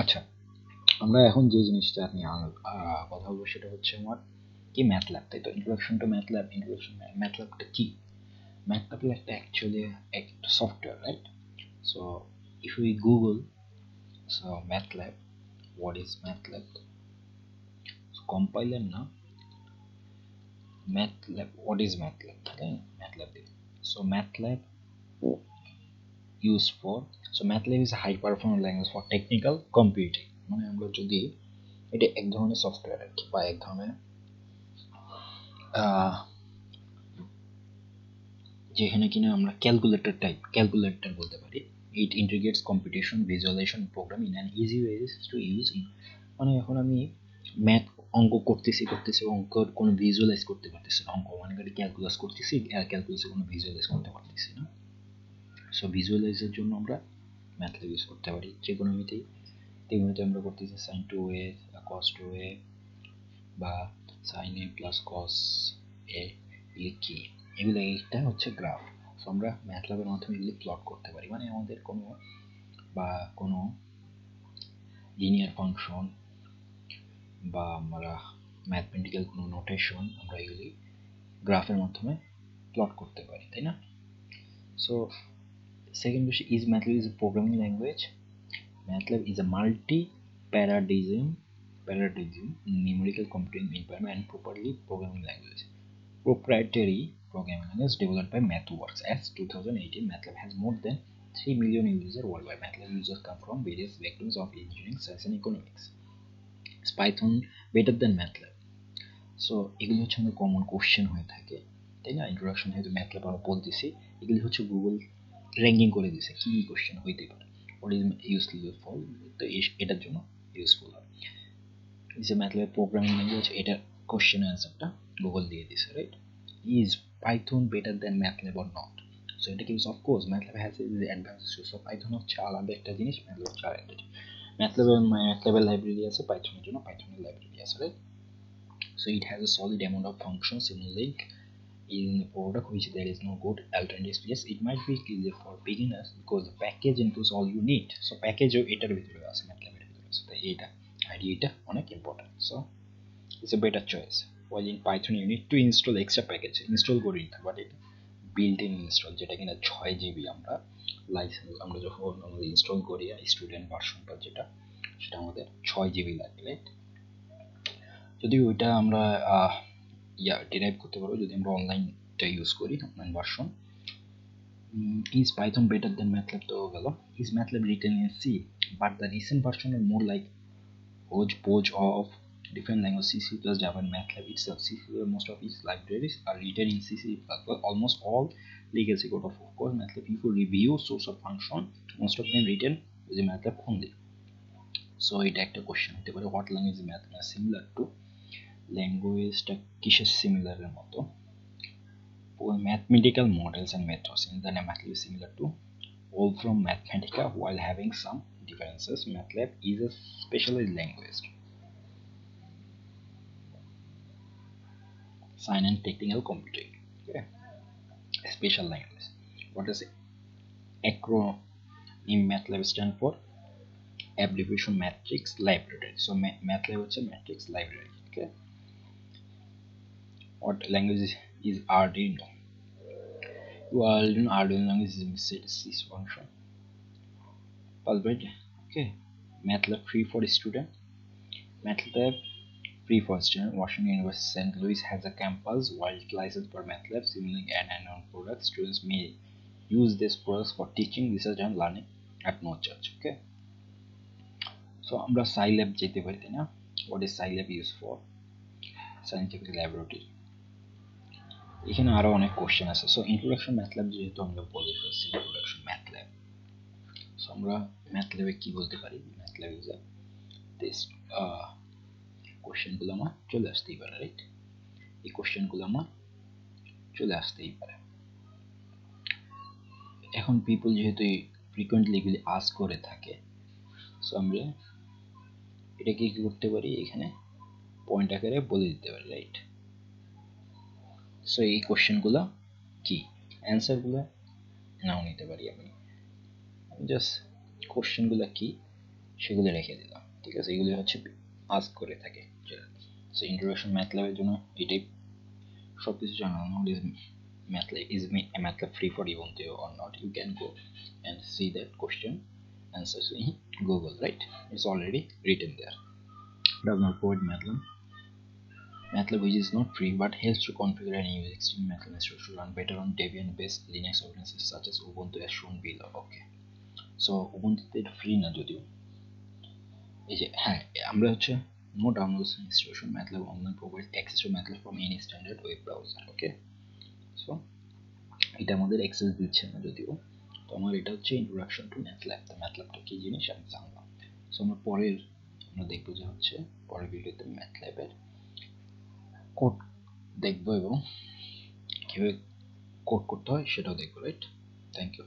আচ্ছা, আমরা এখন যে জিনিসটা নিয়ে কথা বলবো সেটা হচ্ছে আমার কি ম্যাথল্যাব, তাই তো? Introduction to MATLAB. ইন্ট্রোডাকশন ম্যাথল্যাবটা কি? ম্যাথল্যাব একটা অ্যাকচুয়ালি একটা software, right? So if we Google so MATLAB, what is MATLAB? So, compiler na MATLAB, what is MATLAB? Okay, MATLAB. So MATLAB used for, so MATLAB is a high performance language for technical computing. মানে আমরা যদি এটা এক ধরনের software আর কি, বা এক ধরনের যেখানে কিনা আমরা ক্যালকুলেটর বলতে পারি। It integrates computation, visualisation, program in an easy ways to use in. মানে এখন আমি ম্যাথ অঙ্ক করতেছি অঙ্কর কোনো ভিজুয়ালাইজ করতে পারতেছি না। অঙ্ক মানে ক্যালকুলাস করতেছি, ক্যালকুলাসে কোনো ভিজুয়ালাইজ করতে পারতেছি না। সো ভিজুয়ালাইজের জন্য আমরা ম্যাথল্যাব ইউজ করতে পারি ট্রিগোনোমেট্রি। ট্রিগোনোমেট্রি আমরা করতেছি সাইন টু এ, কস টু এ, বা সাইন এ প্লাস কস এ লিখি, এগুলো এইটা হচ্ছে গ্রাফ। সো আমরা ম্যাথল্যাবের মাধ্যমে এগুলি প্লট করতে পারি। মানে আমাদের কোনো লিনিয়ার ফাংশন বা আমরা ম্যাথমেটিক্যাল কোনো নোটেশন আমরা এগুলি গ্রাফের মাধ্যমে প্লট করতে পারি, তাই না? সো সেকেন্ড বিষয়, is MATLAB is a programming language? MATLAB is a multi-paradigm numerical computing environment and properly programming language. Proprietary programming language developed by MathWorks. As 2018, MATLAB has more than 3 million users worldwide. MATLAB users come from various backgrounds of engineering, science, and economics. Is Python better than MATLAB? So এগুলি হচ্ছে আমাদের common question হয়ে থাকে, তাই না? Introduction যেহেতু ম্যাথল্যাব আমরা বলতেছি, এগুলি হচ্ছে গুগল র্যাঙ্কিং করে দিয়েছে কি কোশ্চেন হইতে পারে, what is useful, তো এটার জন্য ইউজফুল হয়। যে ম্যাথল্যাব প্রোগ্রামিং ল্যাঙ্গুয়েজ, এটা কোশ্চেন অ্যান্সারটা গুগল দিয়ে দিছে, right? Is Python better than MATLAB or not? So এটা কি, of course MATLAB has advance. So Python হচ্ছে আলাদা একটা জিনিস, ম্যাথল্যাব হচ্ছে আরেকটা জিনিস। ম্যাথল্যাবের লাইব্রেরি আছে, পাইথনের জন্য পাইথনের লাইব্রেরি আছে, right? So it has a solid amount of functions in link in the product which there is no good alternatives. Yes, it might be easier for beginners because the package includes all you need. So package এটার ভিতরে আছে, MATLAB এর ভিতরে আছে, তাই এটা আইডিয়াটা অনেক important. So it's a better choice. While in Python you need to install extra package, install করে নিতে, বাট এটা বিল্ট ইন ইনস্টল, যেটা কিনা 6 GB আমরা লাইসেন্স আমরা যখন আমাদের ইনস্টল করি স্টুডেন্ট ভার্সনটা যেটা, সেটা আমাদের 6 GB লাগে, রাইট? যদি ওইটা আমরা ডিরাইভ করতে পারবো যদি আমরা অনলাইনটা ইউজ করি, online version. Is Python better than MATLAB? তো গেল। Is MATLAB written in C but the recent version are more like hodgepodge of different languages, C++, Java, and MATLAB itself. C++, most of its libraries are written in C++. Almost all legacy code of course MATLAB. If you review source of function, most of them written using MATLAB only. So এটা একটা question হতে পারে, what language is MATLAB similar to? ল্যাঙ্গুয়েজটা কিসের সিমিলারের মতো? Mathematical models and methods in the MATLAB is similar to all from Mathematica while having some differences. MATLAB is a specialized language, science and technical computing. Okay, a special language. What does acronym MATLAB stand for? Abbreviation matrix library. So MATLAB is a matrix library. Okay, what language is Arduino? Arduino language is a C function. Okay, MATLAB free for student. MATLAB free for student. Washington University St. Louis has a campus wide license for MATLAB, Simulink, and unknown products. Students may use these products for teaching, research, and learning at no charge. Okay, so আমরা Scilab যেতে পারি, তাই না? What is Scilab used for? Scientific laboratory. এখানে আরো অনেক question আছে। So introduction ম্যাথল্যাব যেহেতু আমরা বলে ফেলছি, ইন্ট্রোডাকশন ম্যাথল্যাব। সো আমরা ম্যাথল্যাবে কি বলতে পারি? ম্যাথল্যাব ইজ আ দিস কোশ্চেনগুলো আমার চলে আসতেই পারে, রাইট? এই কোশ্চেনগুলো আমার চলে আসতেই পারে। এখন পিপল যেহেতু ফ্রিকোয়েন্টলি এগুলি আস্ক করে থাকে, সো আমরা এটাকে কি করতে পারি, এখানে পয়েন্ট আকারে বলে দিতে পারি, রাইট? সো এই কোশ্চেনগুলো কি, অ্যান্সারগুলো নাও নিতে পারি আমি জাস্ট কোশ্চেনগুলো কি সেগুলো রেখে দিলাম। ঠিক আছে, এগুলি হচ্ছে আস্ক করে থাকে। সো ইন্ট্রোডাকশন ম্যাথল্যাবের জন্য এটাই সব কিছু জানানো। Matlab is Matlab free for Ubuntu or not? You can go and see that question answers in Google, right? It's already written there. Does not provide Matlab which is not free but helps to configure and use extreme Matlab instructions to run better on Debian-based Linux operating systems such as Ubuntu as shown below. Okay, so Ubuntu এটা free না যদিও, এই যে হ্যাঁ আমরা হচ্ছে no downloads installation Matlab online provides access to Matlab from any standard web browser. Okay, so এটা আমাদের অ্যাক্সেস দিচ্ছে না যদিও। তো আমার এটা হচ্ছে ইন্ট্রোডাকশন টু ম্যাথল্যাব। তো ম্যাথল্যাবটা কি জিনিস আমি জানলাম। সো আমরা দেখবো যে হচ্ছে পরের ভিডিওতে ম্যাথল্যাবের কোড দেখবো এবং কীভাবে কোড করতে হয় সেটাও দেখবো, রাইট? Thank you.